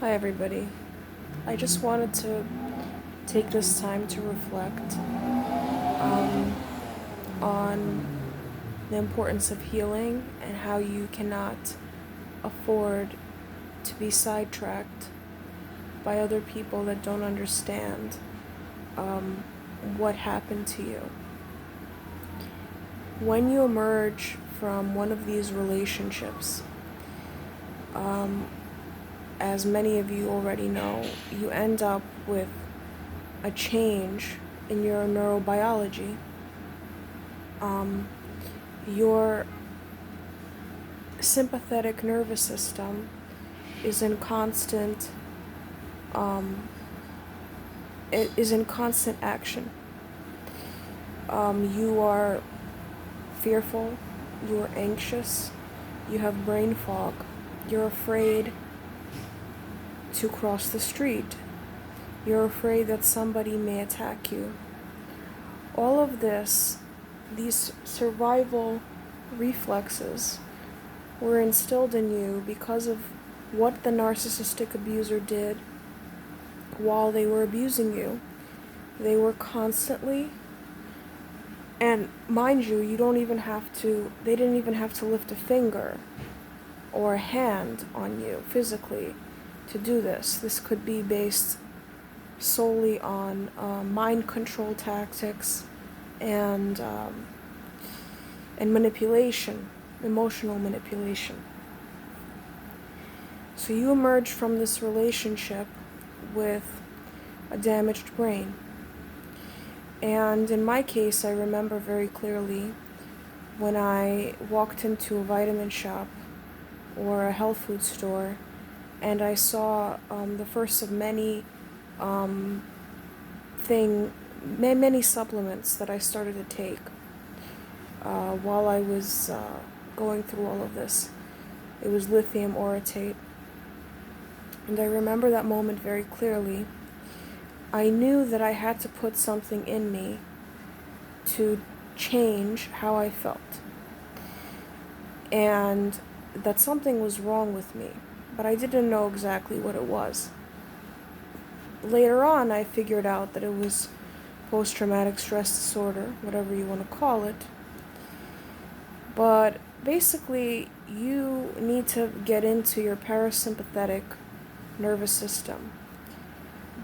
Hi, everybody. I just wanted to take this time to reflect on the importance of healing and how you cannot afford to be sidetracked by other people that don't understand what happened to you. When you emerge from one of these relationships, as many of you already know, you end up with a change in your neurobiology. Your sympathetic nervous system is in constant action. You are fearful, you are anxious, you have brain fog, you're afraid to cross the street, you're afraid that somebody may attack you. All of this, these survival reflexes, were instilled in you because of what the narcissistic abuser did while they were abusing you. They were constantly, and mind you, they didn't even have to lift a finger or a hand on you physically to do this. This could be based solely on mind control tactics and manipulation, emotional manipulation. So you emerge from this relationship with a damaged brain. And in my case, I remember very clearly when I walked into a vitamin shop or a health food store and I saw the first of many supplements that I started to take while I was going through all of this. It was lithium orotate. And I remember that moment very clearly. I knew that I had to put something in me to change how I felt. And that something was wrong with me, but I didn't know exactly what it was. Later on, I figured out that it was post-traumatic stress disorder, whatever you want to call it. But basically, you need to get into your parasympathetic nervous system.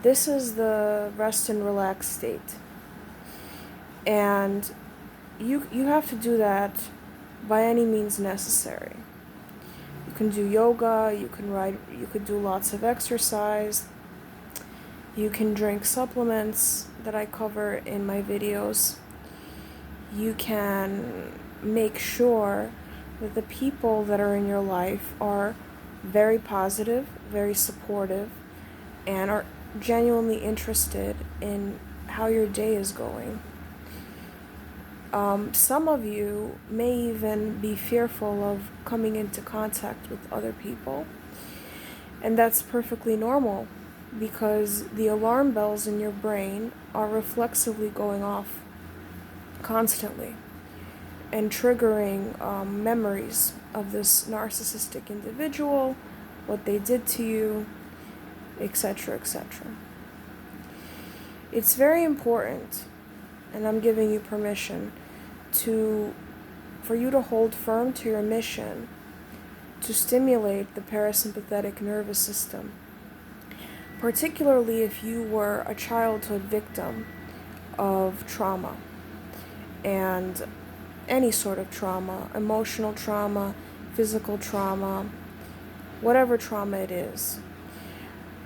This is the rest and relax state. And you have to do that by any means necessary. You can do yoga, you could do lots of exercise, you can drink supplements that I cover in my videos. You can make sure that the people that are in your life are very positive, very supportive, and are genuinely interested in how your day is going. Some of you may even be fearful of coming into contact with other people, and that's perfectly normal because the alarm bells in your brain are reflexively going off constantly and triggering memories of this narcissistic individual, what they did to you, etc., etc. It's very important, and I'm giving you permission for you to hold firm to your mission to stimulate the parasympathetic nervous system, particularly if you were a childhood victim of trauma, and any sort of trauma, emotional trauma, physical trauma, whatever trauma it is.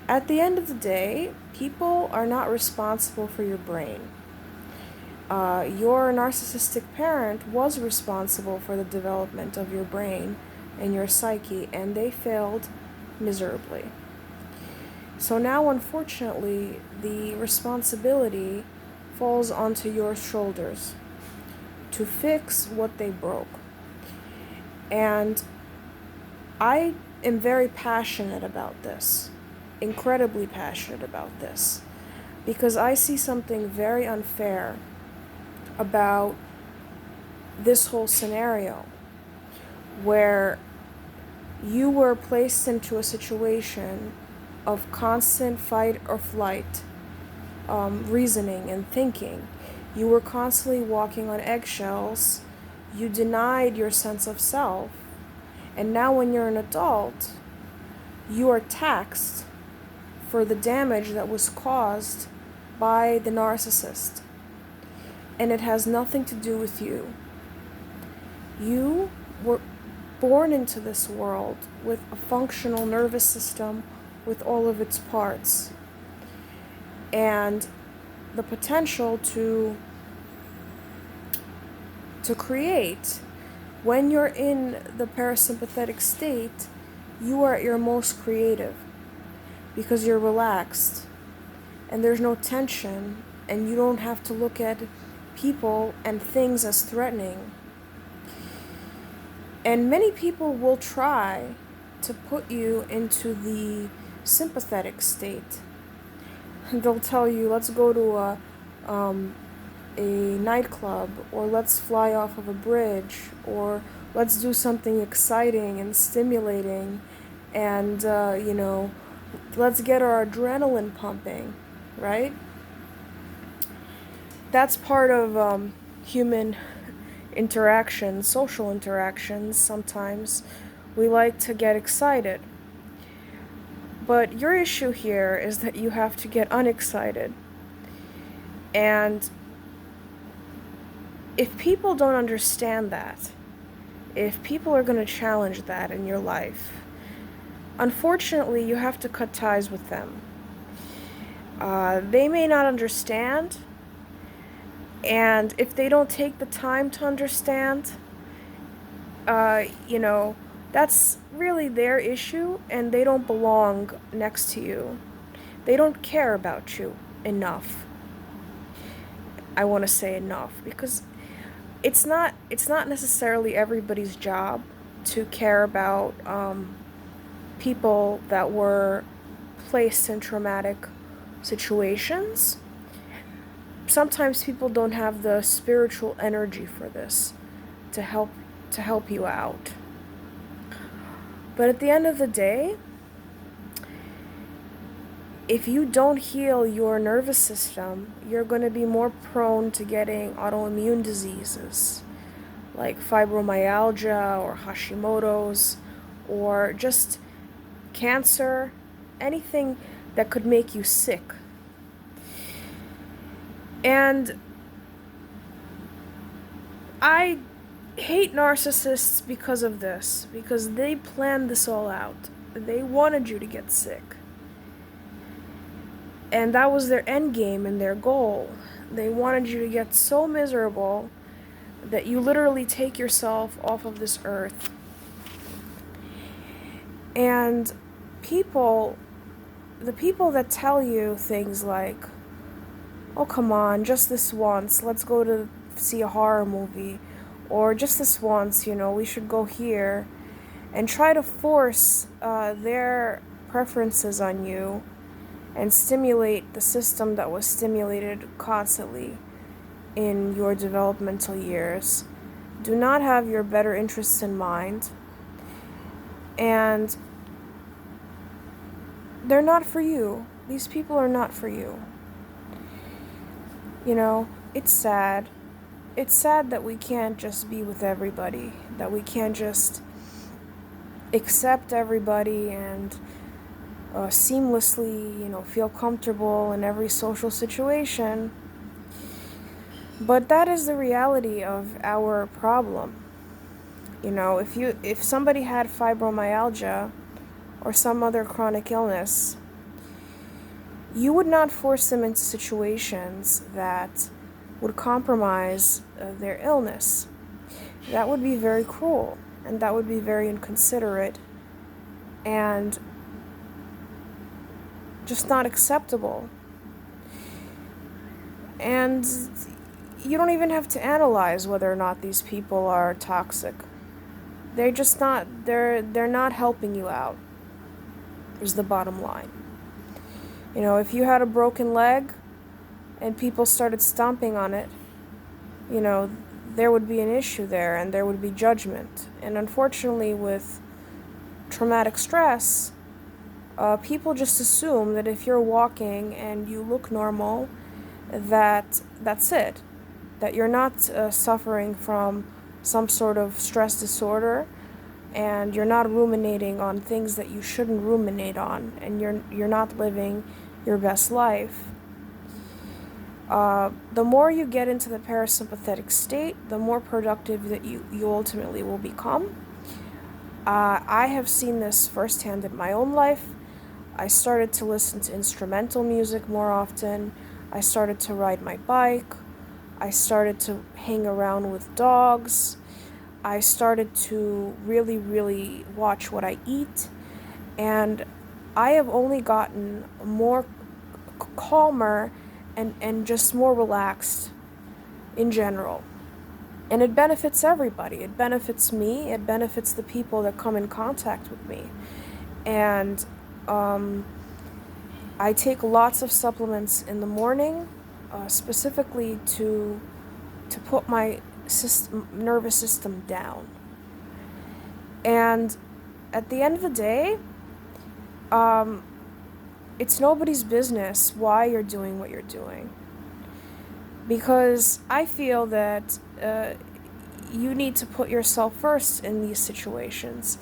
At the end of the day, people are not responsible for your brain. Your narcissistic parent was responsible for the development of your brain and your psyche, and they failed miserably. So now, unfortunately, the responsibility falls onto your shoulders to fix what they broke. And I am very passionate about this, incredibly passionate about this, because I see something very unfair about this whole scenario where you were placed into a situation of constant fight or flight, reasoning and thinking. You were constantly walking on eggshells. You denied your sense of self. And now, when you're an adult, you are taxed for the damage that was caused by the narcissist. And it has nothing to do with you. You were born into this world with a functional nervous system with all of its parts. And the potential to create. When you're in the parasympathetic state, you are at your most creative because you're relaxed and there's no tension and you don't have to look at people and things as threatening. And many people will try to put you into the sympathetic state. They'll tell you, let's go to a nightclub, or let's fly off of a bridge, or let's do something exciting and stimulating, and let's get our adrenaline pumping, right? That's part of human interactions, social interactions. Sometimes we like to get excited, but your issue here is that you have to get unexcited. And if people don't understand that, if people are going to challenge that in your life, unfortunately, you have to cut ties with them. They may not understand, and if they don't take the time to understand, that's really their issue, and they don't belong next to you. They don't care about you enough. I want to say enough, because it's not necessarily everybody's job to care about people that were placed in traumatic situations. Sometimes people don't have the spiritual energy for this to help you out. But at the end of the day, if you don't heal your nervous system, you're going to be more prone to getting autoimmune diseases like fibromyalgia or Hashimoto's, or just cancer, anything that could make you sick. And I hate narcissists because of this, because they planned this all out. They wanted you to get sick. And that was their end game and their goal. They wanted you to get so miserable that you literally take yourself off of this earth. And the people that tell you things like, oh, come on, just this once, let's go to see a horror movie, or just this once, we should go here, and try to force their preferences on you and stimulate the system that was stimulated constantly in your developmental years, do not have your better interests in mind, and they're not for you. These people are not for you. It's sad. It's sad that we can't just be with everybody, that we can't just accept everybody and seamlessly, feel comfortable in every social situation. But that is the reality of our problem. If somebody had fibromyalgia or some other chronic illness, you would not force them into situations that would compromise their illness. That would be very cruel, and that would be very inconsiderate, and just not acceptable. And you don't even have to analyze whether or not these people are toxic. They're just not, they're not helping you out, is the bottom line. If you had a broken leg and people started stomping on it, there would be an issue there, and there would be judgment. And unfortunately, with traumatic stress, People just assume that if you're walking and you look normal, that's it. That you're not suffering from some sort of stress disorder, and you're not ruminating on things that you shouldn't ruminate on, and you're not living your best life. The more you get into the parasympathetic state, the more productive that you ultimately will become. I have seen this firsthand in my own life. I started to listen to instrumental music more often. I started to ride my bike. I started to hang around with dogs. I started to really, really watch what I eat. And I have only gotten more calmer and just more relaxed in general. And it benefits everybody. It benefits me. It benefits the people that come in contact with me. And I take lots of supplements in the morning, specifically to put my nervous system down. And at the end of the day, it's nobody's business why you're doing what you're doing. Because I feel that you need to put yourself first in these situations.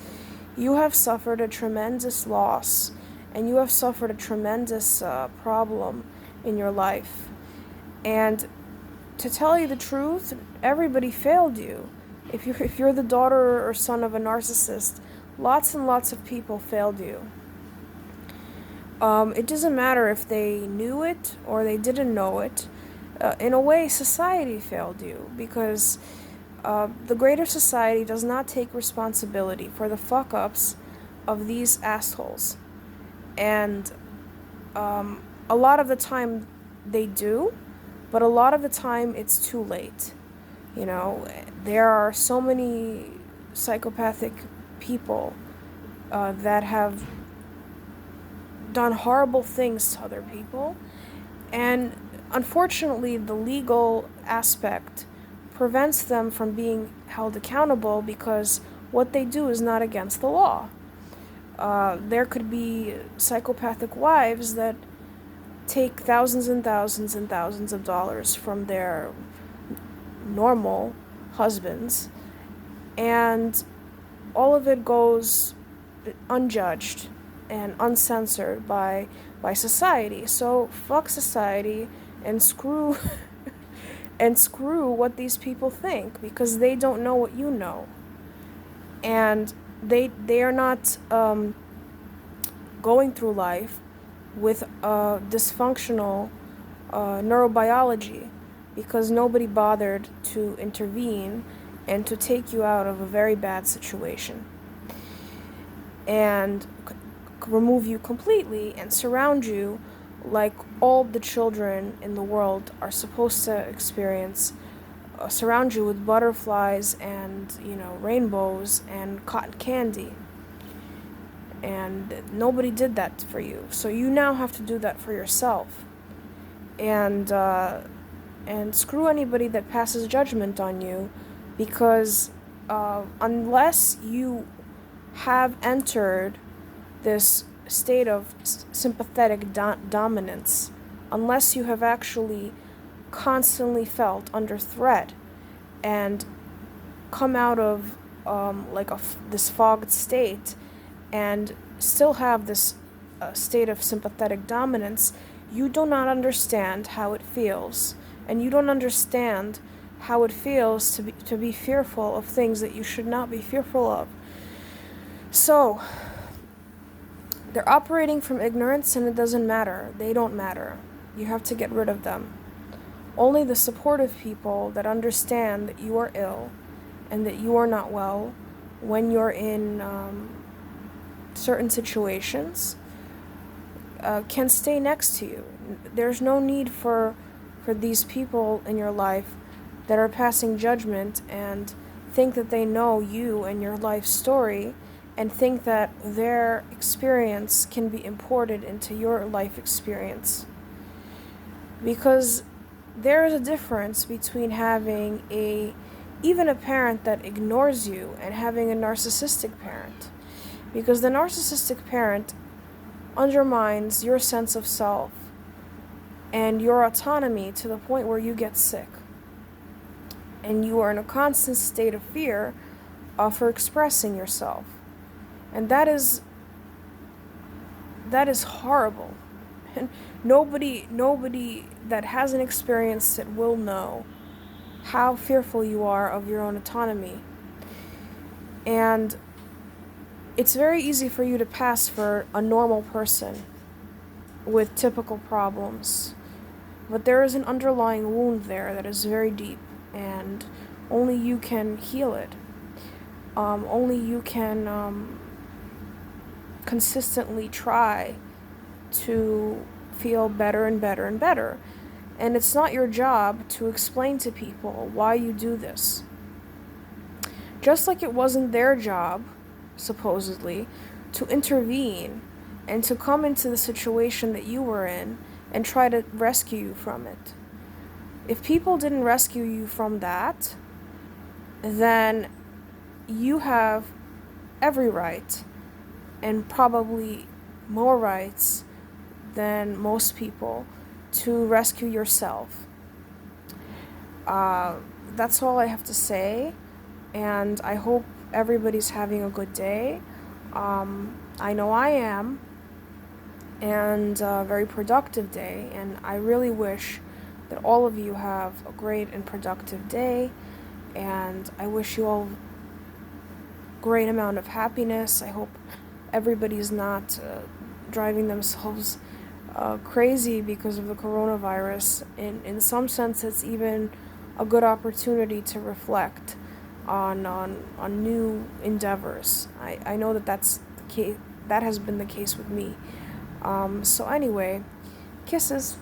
You have suffered a tremendous loss, and you have suffered a tremendous problem in your life. And to tell you the truth, everybody failed you. If you're the daughter or son of a narcissist, lots and lots of people failed you. It doesn't matter if they knew it or they didn't know it. In a way, society failed you, because the greater society does not take responsibility for the fuck-ups of these assholes. And a lot of the time they do, but a lot of the time it's too late. You know, there are so many psychopathic people that have done horrible things to other people, and unfortunately the legal aspect prevents them from being held accountable, because what they do is not against the law. There could be psychopathic wives that take thousands and thousands and thousands of dollars from their normal husbands, and all of it goes unjudged and uncensored by society. So fuck society and screw and screw what these people think, because they don't know what you know. And they are not going through life with dysfunctional neurobiology, because nobody bothered to intervene and to take you out of a very bad situation and remove you completely and surround you like all the children in the world are supposed to experience, surround you with butterflies and, you know, rainbows and cotton candy. And nobody did that for you, so you now have to do that for yourself. And screw anybody that passes judgment on you, because unless you have entered this state of sympathetic dominance, unless you have actually constantly felt under threat and come out of this fogged state and still have this state of sympathetic dominance, you do not understand how it feels. And you don't understand how it feels to be fearful of things that you should not be fearful of. So, they're operating from ignorance, and it doesn't matter. They don't matter. You have to get rid of them. Only the supportive people that understand that you are ill and that you are not well when you're in certain situations can stay next to you. There's no need for these people in your life that are passing judgment and think that they know you and your life story, and think that their experience can be imported into your life experience. Because there is a difference between having even a parent that ignores you and having a narcissistic parent. Because the narcissistic parent undermines your sense of self and your autonomy to the point where you get sick. And you are in a constant state of fear for expressing yourself. And that is horrible. And nobody that hasn't experienced it will know how fearful you are of your own autonomy. And it's very easy for you to pass for a normal person with typical problems. But there is an underlying wound there that is very deep, and only you can heal it. Only you can consistently try to feel better and better and better. And it's not your job to explain to people why you do this. Just like it wasn't their job, supposedly, to intervene and to come into the situation that you were in and try to rescue you from it. If people didn't rescue you from that, then you have every right, and probably more rights than most people, to rescue yourself. That's all I have to say, and I hope everybody's having a good day. I know I am, and a very productive day, and I really wish that all of you have a great and productive day, and I wish you all great amount of happiness. I hope everybody's not driving themselves crazy because of the coronavirus. In some sense, it's even a good opportunity to reflect on new endeavors. I know that's the case. That has been the case with me. So anyway, kisses.